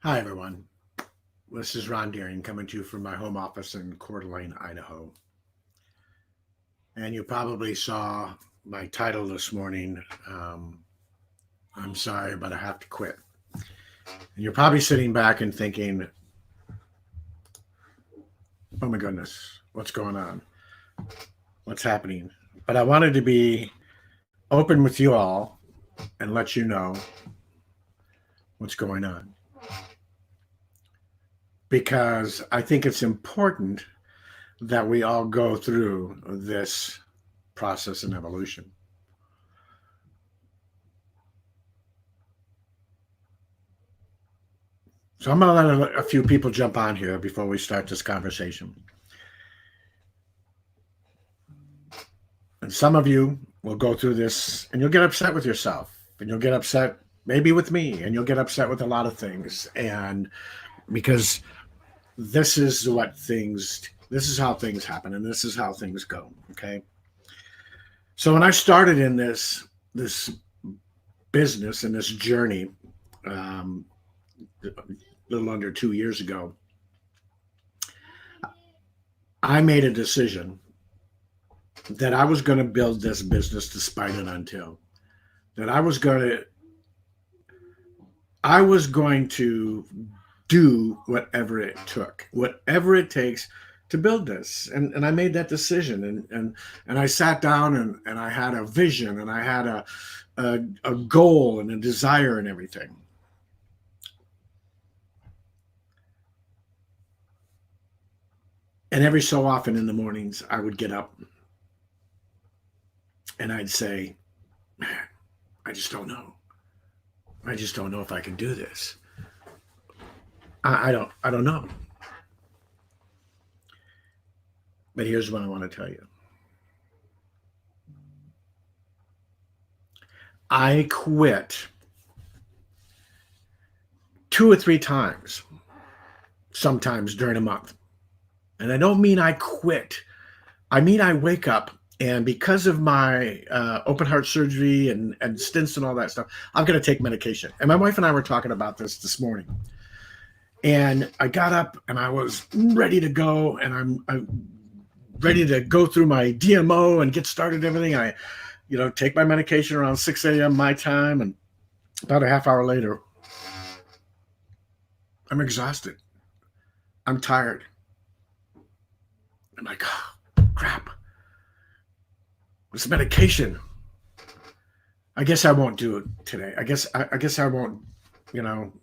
Hi, everyone. This is Ron Deering coming to you from my home office in Coeur d'Alene, Idaho. And you probably saw my title this morning. I'm sorry, but I have to quit. And you're probably sitting back and thinking, oh my goodness, what's going on? What's happening? But I wanted to be open with you all and let you know what's going on because I think it's important that we all go through this process and evolution. So I'm going to let a few people jump on here before we start this conversation. And some of you will go through this and you'll get upset with yourself and you'll get upset maybe with me and you'll get upset with a lot of things. And because this is how things happen and this is how things go. Okay. So when I started in this business and this journey, um, a little under 2 years ago, I made a decision that I was going to build this business despite and until that I was going to do whatever it took, whatever it takes to build this. And I made that decision and I sat down and I had a vision and I had a goal and a desire and everything. And every so often in the mornings I would get up and I'd say, man, I just don't know. I just don't know if I can do this. I don't know. But here's what I want to tell you. I quit 2 or 3 times, sometimes during a month. And I don't mean I quit. I mean I wake up and because of my open heart surgery and stents and all that stuff, I'm going to take medication. And my wife and I were talking about this morning. And I got up and I was ready to go. And I'm ready to go through my DMO and get started everything. I, take my medication around 6 a.m. my time. And about a half hour later, I'm exhausted. I'm tired. I'm like, oh, crap. This medication. I guess I won't do it today. I guess I won't, you know,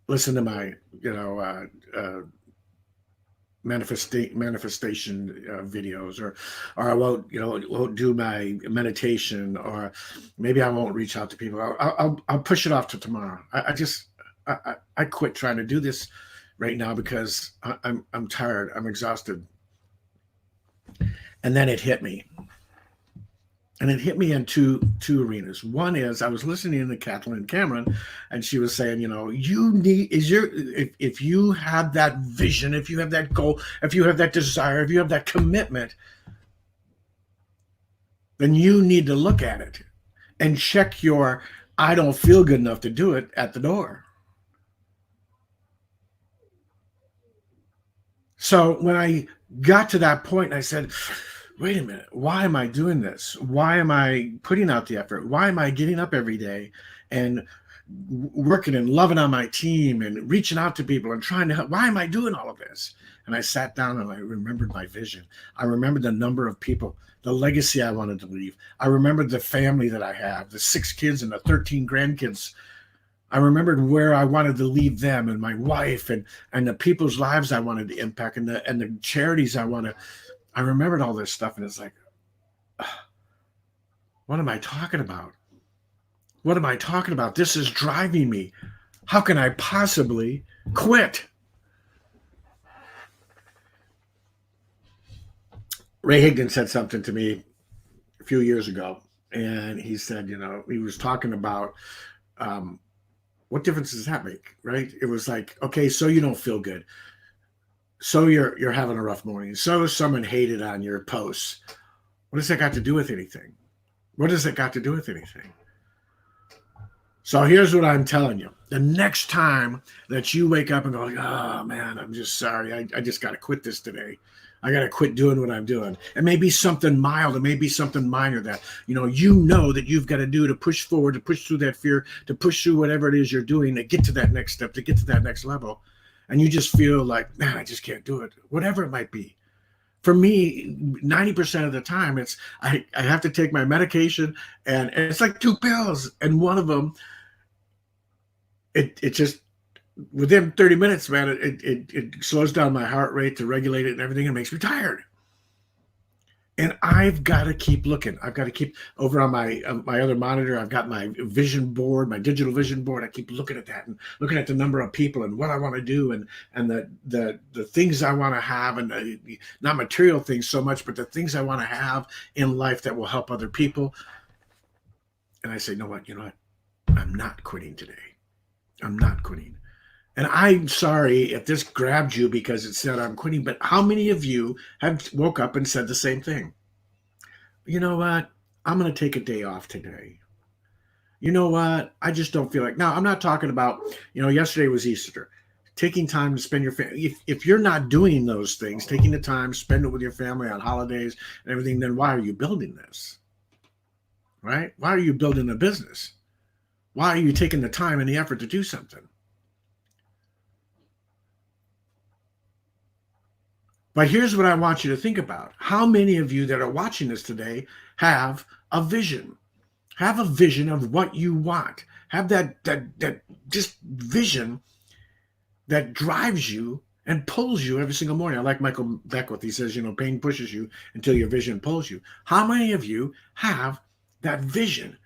listen to my, manifestation videos, or I won't, won't do my meditation, or maybe I won't reach out to people. I'll push it off to tomorrow. I quit trying to do this right now because I'm tired. I'm exhausted. And then it hit me. And it hit me in two arenas. One is I was listening to Kathleen Cameron, and she was saying, you need is your if you have that vision, if you have that goal, if you have that desire, if you have that commitment, then you need to look at it and check your I don't feel good enough to do it at the door. So when I got to that point, I said, wait a minute, why am I doing this? Why am I putting out the effort? Why am I getting up every day and working and loving on my team and reaching out to people and trying to help? Why am I doing all of this? And I sat down and I remembered my vision. I remembered the number of people, the legacy I wanted to leave. I remembered the family that I have, the 6 kids and the 13 grandkids. I remembered where I wanted to leave them and my wife and the people's lives I wanted to impact and the charities I want to. I remembered all this stuff and it's like, what am I talking about? What am I talking about? This is driving me. How can I possibly quit? Ray Higdon said something to me a few years ago, and he said, he was talking about um, what difference does that make, right? It was like, okay, so you don't feel good, so you're having a rough morning, so someone hated on your posts. What does that got to do with anything? What does it got to do with anything? So here's what I'm telling you. The next time that you wake up and go, oh man, I'm just sorry. I just got to quit this today. I got to quit doing what I'm doing. It may be something mild. It may be something minor that, you know that you've got to do to push forward, to push through that fear, to push through whatever it is you're doing, to get to that next step, to get to that next level. And you just feel like, man, I just can't do it. Whatever it might be. For me, 90% of the time, it's I have to take my medication, and it's like 2 pills. And one of them, it just, within 30 minutes, man, it slows down my heart rate to regulate it and everything, and makes me tired. And I've got to keep looking. I've got to keep over on my other monitor. I've got my vision board, my digital vision board. I keep looking at that and looking at the number of people and what I want to do and the things I want to have, and not material things so much, but the things I want to have in life that will help other people. And I say, you know what? I'm not quitting today. I'm not quitting. And I'm sorry if this grabbed you because it said I'm quitting, but how many of you have woke up and said the same thing? You know what? I'm going to take a day off today. You know what? I just don't feel like. Now, I'm not talking about, yesterday was Easter. Taking time to spend your family. If you're not doing those things, taking the time, spend it with your family on holidays and everything, then why are you building this? Right? Why are you building a business? Why are you taking the time and the effort to do something? But here's what I want you to think about. How many of you that are watching this today have a vision? Have a vision of what you want. Have that just vision that drives you and pulls you every single morning. I like Michael Beckwith. He says, pain pushes you until your vision pulls you. How many of you have that vision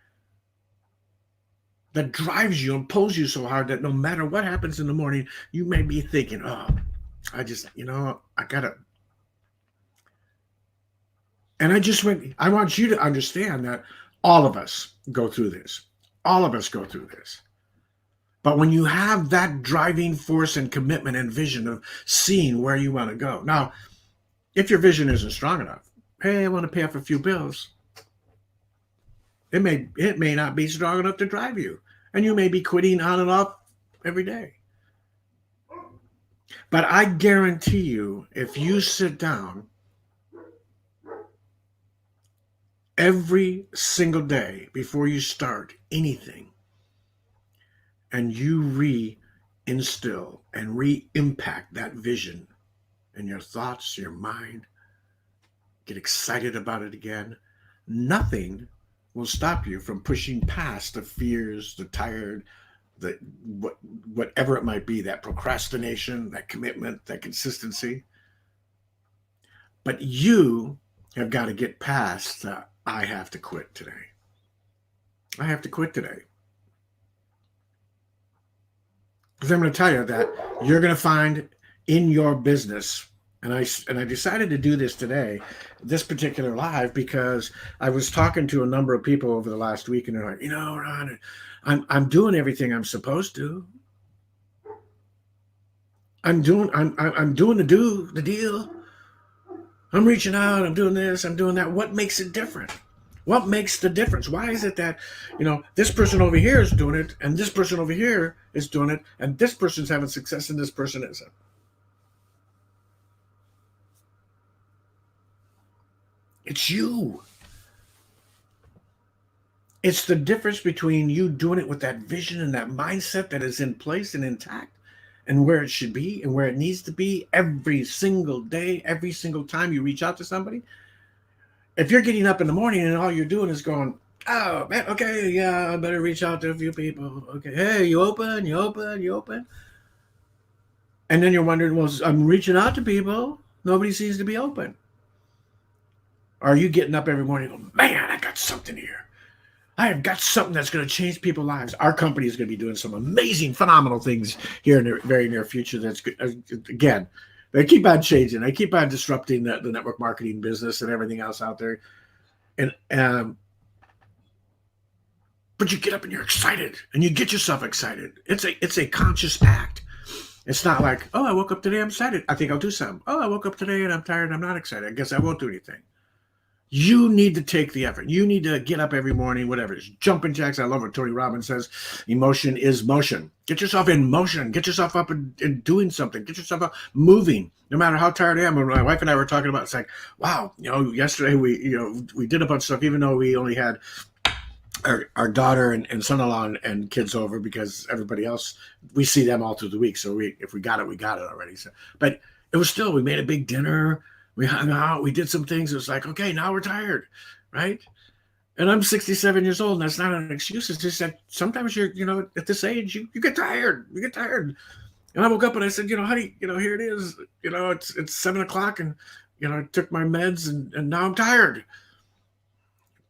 that drives you and pulls you so hard that no matter what happens in the morning, you may be thinking, oh, I just, I gotta. And I want you to understand that all of us go through this. All of us go through this. But when you have that driving force and commitment and vision of seeing where you want to go. Now, if your vision isn't strong enough, hey, I want to pay off a few bills. It may not be strong enough to drive you. And you may be quitting on and off every day. But I guarantee you, if you sit down every single day before you start anything and you reinstill and re-impact that vision in your thoughts, your mind, get excited about it again, nothing will stop you from pushing past the fears, the tired, whatever it might be, that procrastination, that commitment, that consistency. But you have got to get past the I have to quit today. I have to quit today. Because I'm going to tell you that you're going to find in your business, and I decided to do this today, this particular live, because I was talking to a number of people over the last week, and they're like, Ron, I'm doing everything I'm supposed to. I'm doing the deal. I'm reaching out, I'm doing this, I'm doing that. What makes it different? What makes the difference? Why is it that, this person over here is doing it, and this person over here is doing it, and this person's having success, and this person isn't? It's you. It's the difference between you doing it with that vision and that mindset that is in place and intact, and where it should be and where it needs to be every single day, every single time you reach out to somebody. If you're getting up in the morning and all you're doing is going, oh, man, okay, yeah, I better reach out to a few people. Okay, hey, you open? And then you're wondering, well, I'm reaching out to people. Nobody seems to be open. Are you getting up every morning and going, man, I got something here. I have got something that's going to change people's lives. Our company is going to be doing some amazing, phenomenal things here in the very near future. That's good. Again, they keep on changing. They keep on disrupting the network marketing business and everything else out there. And but you get up and you're excited, and you get yourself excited. It's a conscious act. It's not like, oh, I woke up today, I'm excited. I think I'll do something. Oh, I woke up today and I'm tired and I'm not excited. I guess I won't do anything. You need to take the effort. You need to get up every morning, whatever it is. Jumping jacks. I love what Tony Robbins says. Emotion is motion. Get yourself in motion. Get yourself up and doing something. Get yourself up moving. No matter how tired I am. When my wife and I were talking about, it's like, wow, yesterday we did a bunch of stuff, even though we only had our daughter and son-in-law and kids over, because everybody else, we see them all through the week. So if we got it, we got it already. So, but it was still, we made a big dinner. We hung out. We did some things. It was like, okay, now we're tired, right? And I'm 67 years old, and that's not an excuse. It's just that sometimes you're, at this age, you get tired. You get tired. And I woke up and I said, honey, here it is. It's 7:00, and I took my meds, and now I'm tired.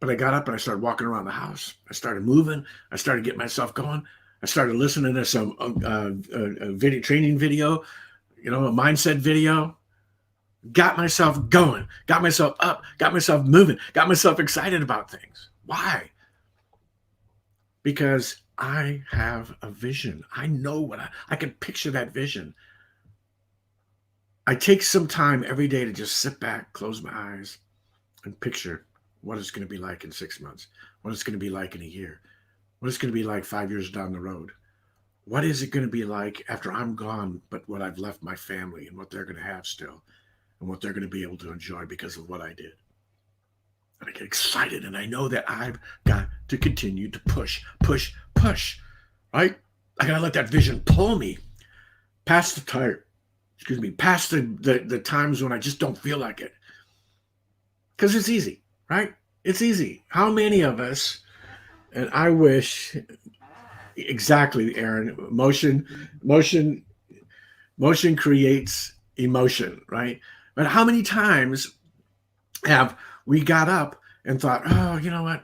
But I got up and I started walking around the house. I started moving. I started getting myself going. I started listening to some video training video, a mindset video. Got myself going, got myself up, got myself moving, got myself excited about things. Why? Because I have a vision. I know what I can picture that vision. I take some time every day to just sit back, close my eyes, and picture what it's going to be like in 6 months, what it's going to be like in a year, what it's going to be like 5 years down the road. What is it going to be like after I'm gone, but what I've left my family and what they're going to have still, and what they're going to be able to enjoy because of what I did. And I get excited, and I know that I've got to continue to push, right? I got to let that vision pull me past the past the times when I just don't feel like it. Because it's easy, right? It's easy. How many of us, and I wish, exactly, Aaron, motion creates emotion, right? But how many times have we got up and thought, oh, you know what?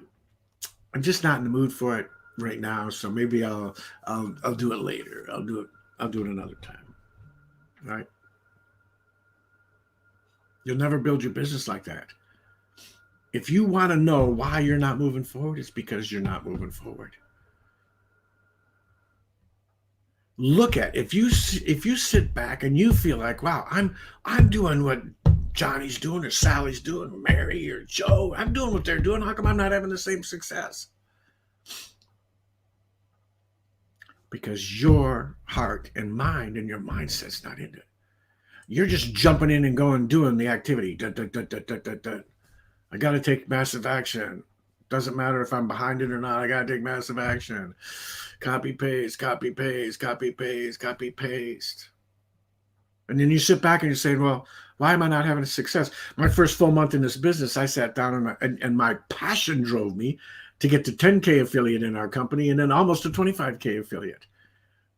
I'm just not in the mood for it right now, so maybe I'll do it later. I'll do it another time. Right? You'll never build your business like that. If you want to know why you're not moving forward, it's because you're not moving forward. Look at, if you sit back and you feel like, wow, I'm doing what Johnny's doing, or Sally's doing, or Mary or Joe, I'm doing what they're doing. How come I'm not having the same success? Because your heart and mind and your mindset's not into it. You're just jumping in and doing the activity. I got to take massive action. Doesn't matter if I'm behind it or not. I got to take massive action. Copy, paste, copy, paste, copy, paste, copy, paste. And then you sit back and you say, well, why am I not having a success? My first full month in this business, I sat down and my passion drove me to get to 10K affiliate in our company, and then almost a 25K affiliate.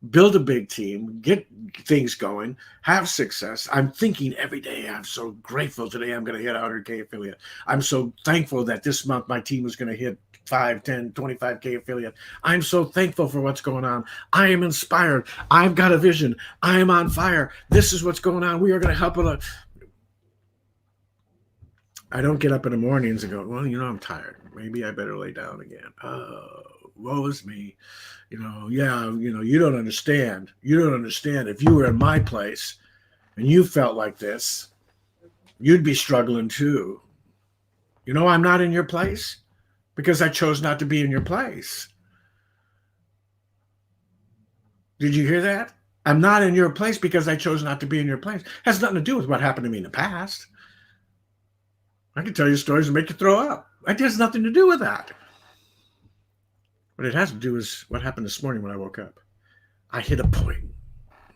Build a big team, get things going, have success. I'm thinking every day, I'm so grateful today I'm going to hit 100K affiliate. I'm so thankful that this month my team is going to hit 5, 10, 25K affiliate. I'm so thankful for what's going on. I am inspired. I've got a vision. I am on fire. This is what's going on. We are going to help it. I don't get up in the mornings and go, well, I'm tired. Maybe I better lay down again. Oh, woe is me. You don't understand. You don't understand. If you were in my place and you felt like this, you'd be struggling too. I'm not in your place because I chose not to be in your place. Did you hear that? I'm not in your place because I chose not to be in your place. It has nothing to do with what happened to me in the past. I can tell you stories and make you throw up. It has nothing to do with that. What it has to do is what happened this morning when I woke up. I hit a point.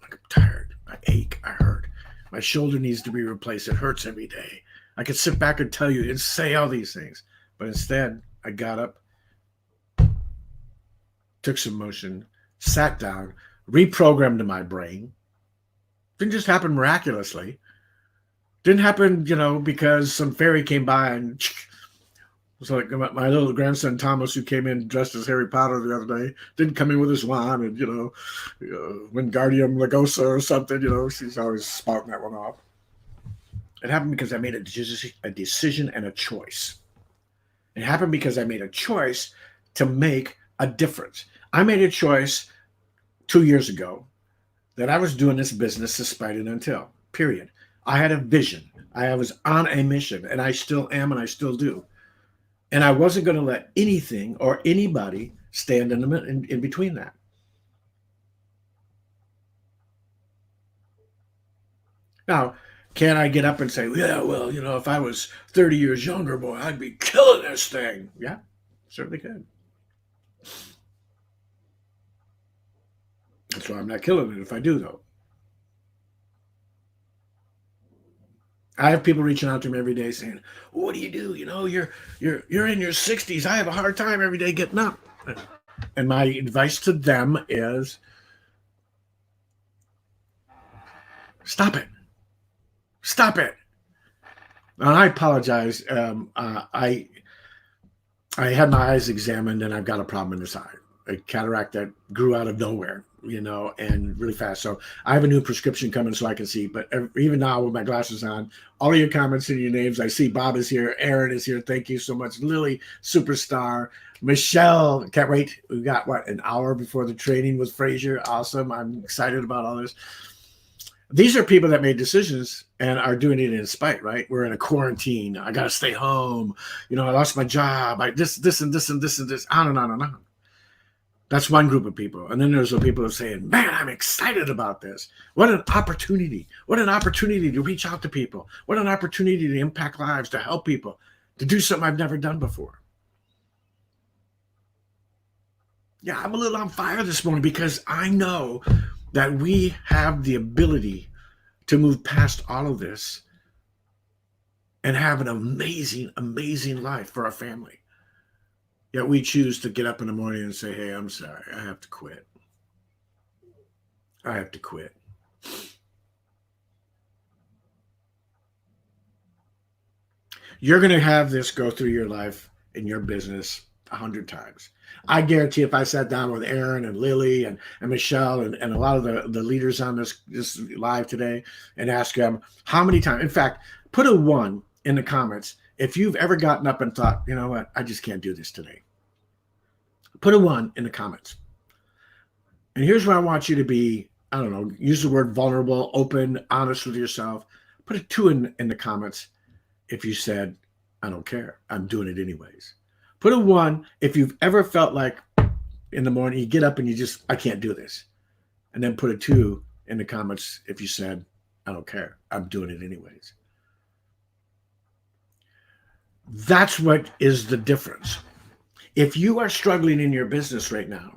I'm tired. I ache. I hurt. My shoulder needs to be replaced. It hurts every day. I could sit back and tell you and say all these things. But instead, I got up, took some motion, sat down, reprogrammed my brain. Didn't just happen miraculously. Didn't happen, because some fairy came by and it was like my little grandson Thomas, who came in dressed as Harry Potter the other day, didn't come in with his wand and Wingardium Leviosa or something. She's always spouting that one off. It happened because I made a decision and a choice. It happened because I made a choice to make a difference. I made a choice 2 years ago that I was doing this business despite and until. Period. I had a vision. I was on a mission, and I still am, and I still do. And I wasn't going to let anything or anybody stand in between that. Now, can I get up and say, yeah, well, if I was 30 years younger, boy, I'd be killing this thing? Yeah, certainly could. That's why I'm not killing it if I do, though. I have people reaching out to me every day saying, "What do you do? You're in your 60s. I have a hard time every day getting up." And my advice to them is, stop it. Stop it. And I apologize. I had my eyes examined, and I've got a problem in this eye, a cataract that grew out of nowhere, and really fast. So I have a new prescription coming so I can see. But even now with my glasses on, all of your comments and your names, I see Bob is here, Aaron is here. Thank you so much. Lily, superstar. Michelle, can't wait. We got, an hour before the training with Frazier. Awesome. I'm excited about all this. These are people that made decisions and are doing it in spite, right? We're in a quarantine. I got to stay home. I lost my job. This and this and this and this, on and on and on. That's one group of people. And then there's the people who are saying, man, I'm excited about this. What an opportunity. What an opportunity to reach out to people. What an opportunity to impact lives, to help people, to do something I've never done before. Yeah, I'm a little on fire this morning because I know that we have the ability to move past all of this and have an amazing, amazing life for our family. Yet we choose to get up in the morning and say, hey, I'm sorry, I have to quit. I have to quit. You're going to have this go through your life in your business 100 times. I guarantee if I sat down with Aaron and Lily and Michelle and a lot of the leaders on this live today and ask them how many times, in fact, put a 1 in the comments if you've ever gotten up and thought, you know what, I just can't do this today. Put a 1 in the comments. And here's where I want you to be, I don't know, use the word vulnerable, open, honest with yourself. Put a 2 in the comments if you said, I don't care, I'm doing it anyways. Put a 1 if you've ever felt like in the morning you get up and you just, I can't do this. And then put a 2 in the comments if you said, I don't care, I'm doing it anyways. That's what is the difference. If you are struggling in your business right now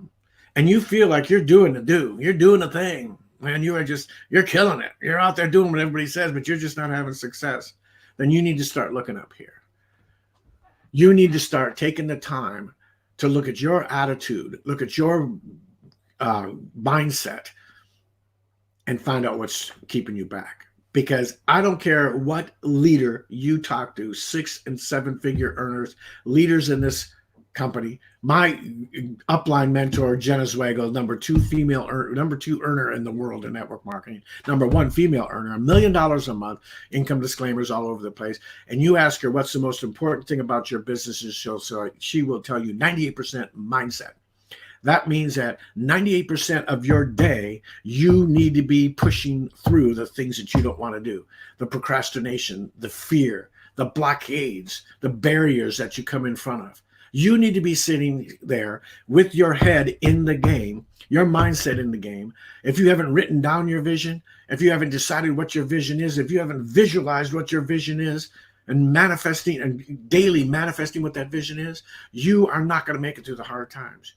and you feel like you're doing the thing, man, you're killing it. You're out there doing what everybody says, but you're just not having success. Then you need to start looking up here. You need to start taking the time to look at your attitude, look at your mindset, and find out what's keeping you back. Because I don't care what leader you talk to, 6- and 7-figure earners, leaders in this company. My upline mentor, Jenna Zweigel, number 2 earner in the world in network marketing, number 1 female earner, $1 million a month, income disclaimers all over the place. And you ask her what's the most important thing about your business, she will tell you 98% mindset. That means that 98% of your day, you need to be pushing through the things that you don't want to do, the procrastination, the fear, the blockades, the barriers that you come in front of. You need to be sitting there with your head in the game, your mindset in the game. If you haven't written down your vision, if you haven't decided what your vision is, if you haven't visualized what your vision is and manifesting and daily manifesting what that vision is, you are not going to make it through the hard times.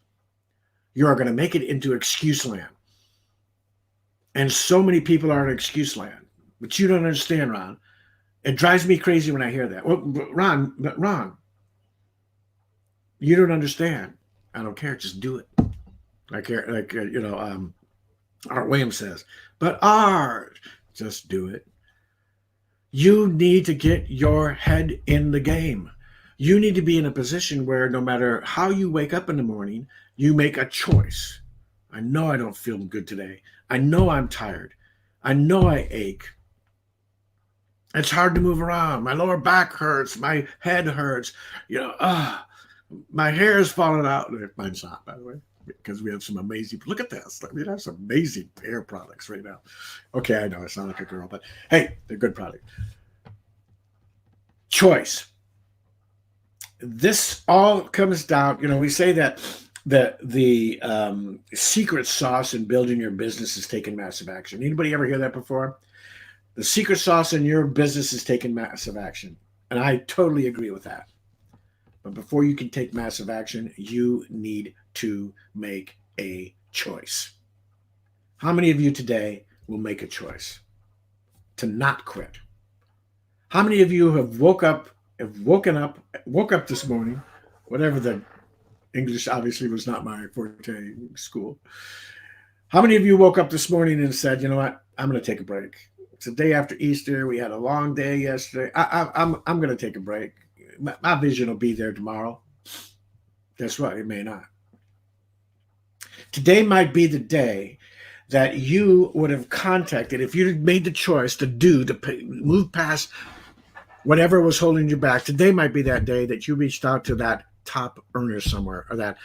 You are going to make it into excuse land. And so many people are in excuse land, but you don't understand, Ron. It drives me crazy when I hear that. Well, Ron, you don't understand. I don't care. Just do it. Art Williams says, but Art, just do it. You need to get your head in the game. You need to be in a position where no matter how you wake up in the morning, you make a choice. I know I don't feel good today. I know I'm tired. I know I ache. It's hard to move around. My lower back hurts. My head hurts. My hair is falling out. Mine's not, by the way, because we have some amazing, look at this. I have some amazing hair products right now. Okay, I know I sound like a girl, but hey, they're good products. Choice. This all comes down, we say that the secret sauce in building your business is taking massive action. Anybody ever hear that before? The secret sauce in your business is taking massive action. And I totally agree with that. But before you can take massive action, you need to make a choice. How many of you today will make a choice to not quit? How many of you have woke up this morning, whatever the English obviously was not my forte in school. How many of you woke up this morning and said, you know what, I'm going to take a break. It's the day after Easter. We had a long day yesterday. I'm going to take a break. My vision will be there tomorrow. Guess what? It may not. Today might be the day that you would have contacted, if you had made the choice to move past whatever was holding you back. Today might be that day that you reached out to that top earner somewhere, or that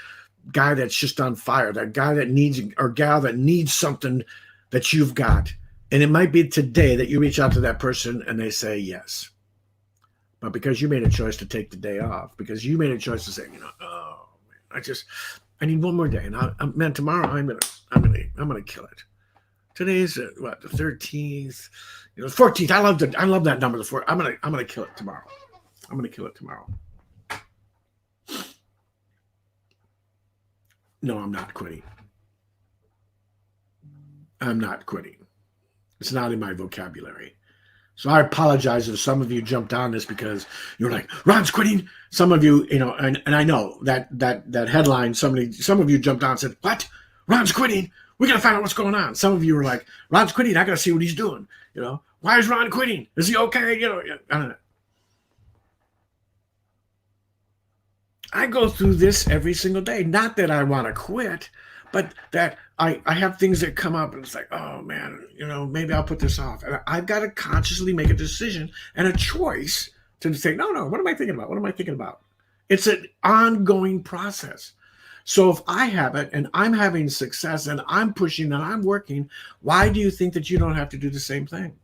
guy that's just on fire, that guy that needs, or gal that needs something that you've got. And it might be today that you reach out to that person and they say yes. But because you made a choice to take the day off, because you made a choice to say, oh, man, I need one more day. And man, tomorrow I'm gonna kill it. Today's the 13th, 14th. I love that number. The 4th. I'm gonna kill it tomorrow. I'm gonna kill it tomorrow. No, I'm not quitting. I'm not quitting. It's not in my vocabulary. So I apologize if some of you jumped on this because you're like, Ron's quitting. Some of you, and I know that headline, some of you jumped on and said, what? Ron's quitting? We got to find out what's going on. Some of you were like, Ron's quitting. I got to see what he's doing. Why is Ron quitting? Is he okay? I don't know. I go through this every single day. Not that I want to quit, but that I have things that come up and it's like, oh man, maybe I'll put this off. And I've got to consciously make a decision and a choice to say, no, what am I thinking about? What am I thinking about? It's an ongoing process. So if I have it and I'm having success and I'm pushing and I'm working, why do you think that you don't have to do the same thing?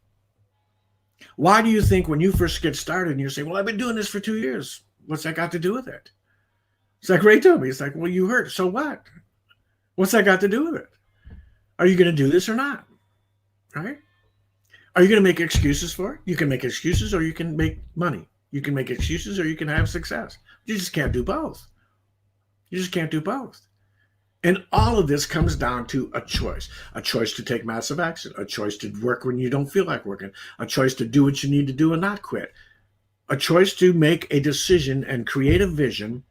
Why do you think when you first get started and you say, well, I've been doing this for 2 years. What's that got to do with it? It's like Ray told me. It's like, well, you heard. So what? What's that got to do with it? Are you going to do this or not? Right? Are you going to make excuses for it? You can make excuses or you can make money. You can make excuses or you can have success. You just can't do both. You just can't do both. And all of this comes down to a choice to take massive action, a choice to work when you don't feel like working, a choice to do what you need to do and not quit, a choice to make a decision and create a vision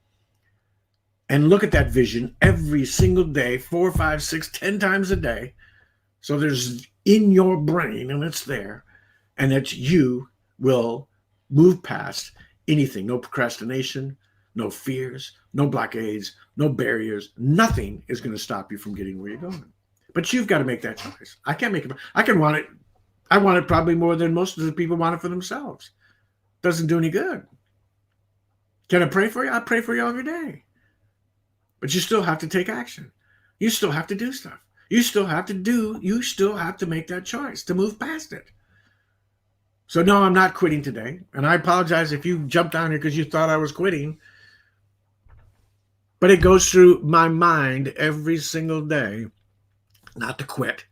and look at that vision every single day, 4, 5, 6, 10 times a day. So there's in your brain and it's there, and that you will move past anything. No procrastination, no fears, no blockades, no barriers. Nothing is going to stop you from getting where you're going. But you've got to make that choice. I can't make it. I can want it. I want it probably more than most of the people want it for themselves. Doesn't do any good. Can I pray for you? I pray for you every day. But you still have to take action. You still have to do stuff. You still have to make that choice to move past it. So no, I'm not quitting today. And I apologize if you jumped on here because you thought I was quitting. But it goes through my mind every single day, not to quit,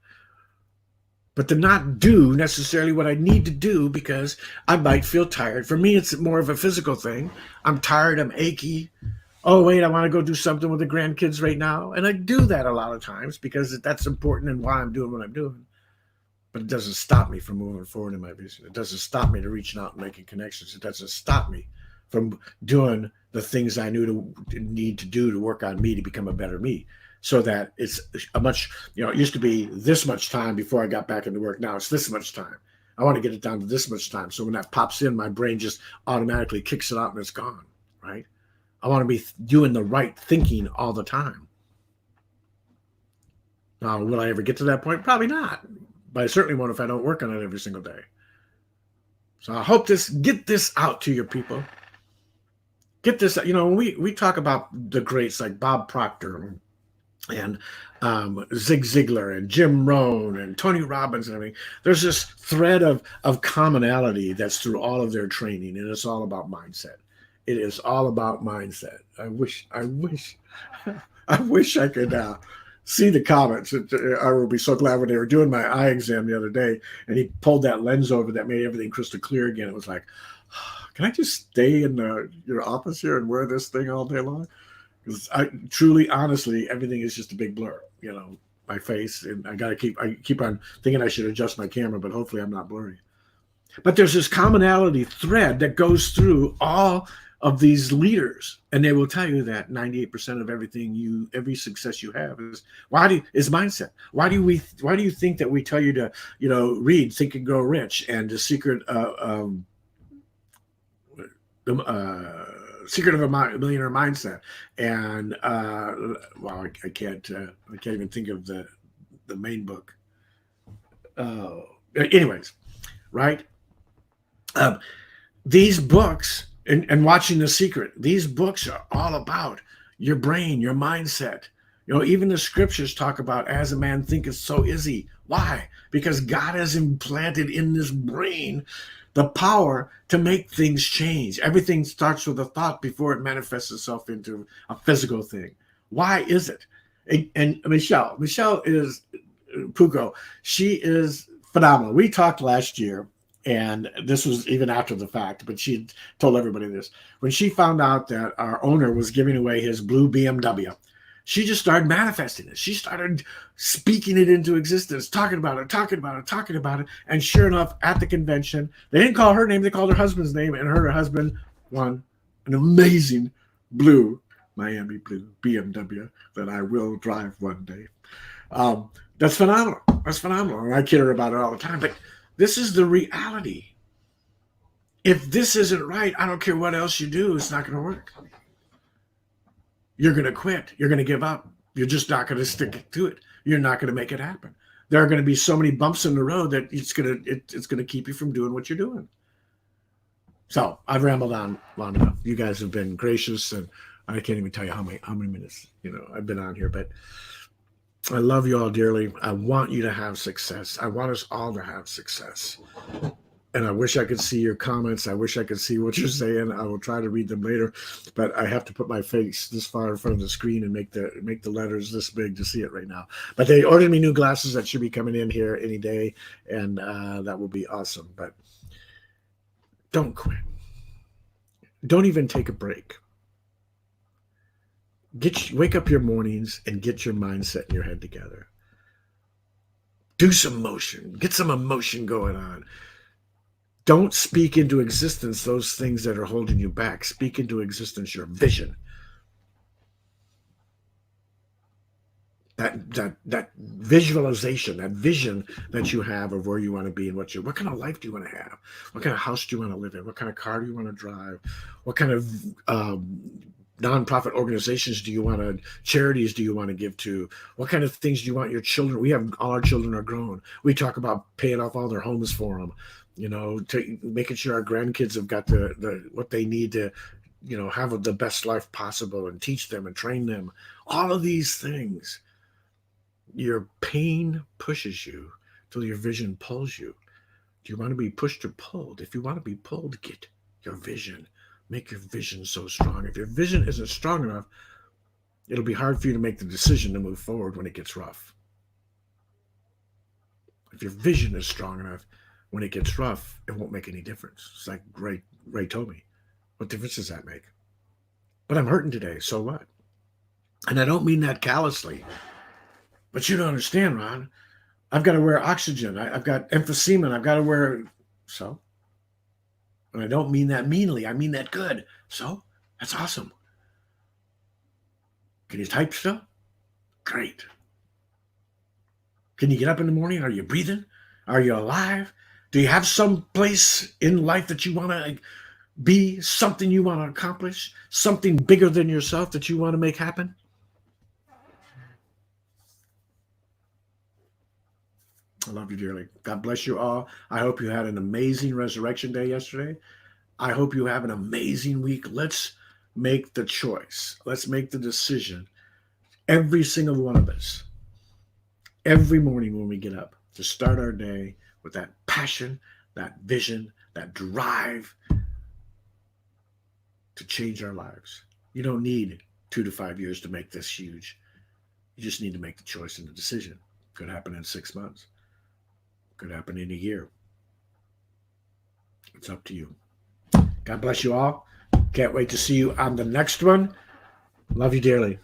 but to not do necessarily what I need to do because I might feel tired. For me, it's more of a physical thing. I'm tired, I'm achy. Oh, wait, I want to go do something with the grandkids right now. And I do that a lot of times because that's important and why I'm doing what I'm doing. But it doesn't stop me from moving forward in my vision. It doesn't stop me to reaching out and making connections. It doesn't stop me from doing the things I need to do to work on me to become a better me. So that it's a much, it used to be this much time before I got back into work. Now it's this much time. I want to get it down to this much time. So when that pops in, my brain just automatically kicks it out and it's gone, right? I want to be doing the right thinking all the time. Now, will I ever get to that point? Probably not. But I certainly won't if I don't work on it every single day. So I hope get this out to your people. Get this, when we talk about the greats like Bob Proctor and Zig Ziglar and Jim Rohn and Tony Robbins and everything. There's this thread of commonality that's through all of their training, and it's all about mindset. It is all about mindset. I wish I could see the comments. I would be so glad when they were doing my eye exam the other day, and he pulled that lens over that made everything crystal clear again. It was like, can I just stay in your office here and wear this thing all day long? Because I truly, honestly, everything is just a big blur. My face, and I keep on thinking I should adjust my camera, but hopefully I'm not blurry. But there's this commonality thread that goes through all of these leaders, and they will tell you that 98% of every success you have is mindset. Why do you think that we tell you to, read Think and Grow Rich and The Secret Secret of a Millionaire Mindset, and I can't even think of the main book. Anyways, right? These books and watching The Secret, these books are all about your brain, your mindset. Even the scriptures talk about as a man thinketh, so is he. Why? Because God has implanted in this brain the power to make things change. Everything starts with a thought before it manifests itself into a physical thing. Why is it? And Michelle is Pugo. She is phenomenal. We talked last year, and this was even after the fact, but she told everybody this. When she found out that our owner was giving away his blue BMW, she just started manifesting it. She started speaking it into existence, talking about it. And sure enough, at the convention, they didn't call her name, they called her husband's name, and her husband won an amazing blue, Miami blue BMW that I will drive one day. That's phenomenal. And I kid her about it all the time, but this is the reality. If this isn't right, I don't care what else you do, it's not going to work. You're going to quit. You're going to give up. You're just not going to stick to it. You're not going to make it happen. There are going to be so many bumps in the road that it's going to keep you from doing what you're doing. So I've rambled on long enough. You guys have been gracious, and I can't even tell you how many minutes I've been on here. But I love you all dearly. I want you to have success. I want us all to have success. And I wish I could see your comments. I wish I could see what you're saying. I will try to read them later, but I have to put my face this far in front of the screen and make the letters this big to see it right now. But they ordered me new glasses that should be coming in here any day, and that will be awesome. But don't quit. Don't even take a break. Wake up your mornings and get your mindset in your head together. Do some motion. Get some emotion going on. Don't speak into existence those things that are holding you back. Speak into existence your vision. That visualization, that vision that you have of where you want to be and what kind of life do you want to have? What kind of house do you want to live in? What kind of car do you want to drive? What kind of nonprofit organizations charities do you want to give to? What kind of things do you want your children? All our children are grown. We talk about paying off all their homes for them. Making sure our grandkids have got the what they need to, have the best life possible, and teach them and train them. All of these things. Your pain pushes you till your vision pulls you. Do you want to be pushed or pulled? If you want to be pulled, get your vision. Make your vision so strong. If your vision isn't strong enough, it'll be hard for you to make the decision to move forward when it gets rough. If your vision is strong enough, when it gets rough, it won't make any difference. It's like Ray told me. What difference does that make? But I'm hurting today, so what? And I don't mean that callously. But you don't understand, Ron. I've got to wear oxygen. I've got emphysema. I've got to wear... So? And I don't mean that meanly. I mean that good. So? That's awesome. Can you type still? Great. Can you get up in the morning? Are you breathing? Are you alive? Do you have some place in life that you want to be? Something you want to accomplish? Something bigger than yourself that you want to make happen? I love you dearly. God bless you all. I hope you had an amazing Resurrection Day yesterday. I hope you have an amazing week. Let's make the choice. Let's make the decision every single one of us, every morning when we get up, to start our day with that passion, that vision, that drive to change our lives. You don't need 2 to 5 years to make this huge. You just need to make the choice and the decision. Could happen in 6 months. Could happen in a year. It's up to you. God bless you all. Can't wait to see you on the next one. Love you dearly.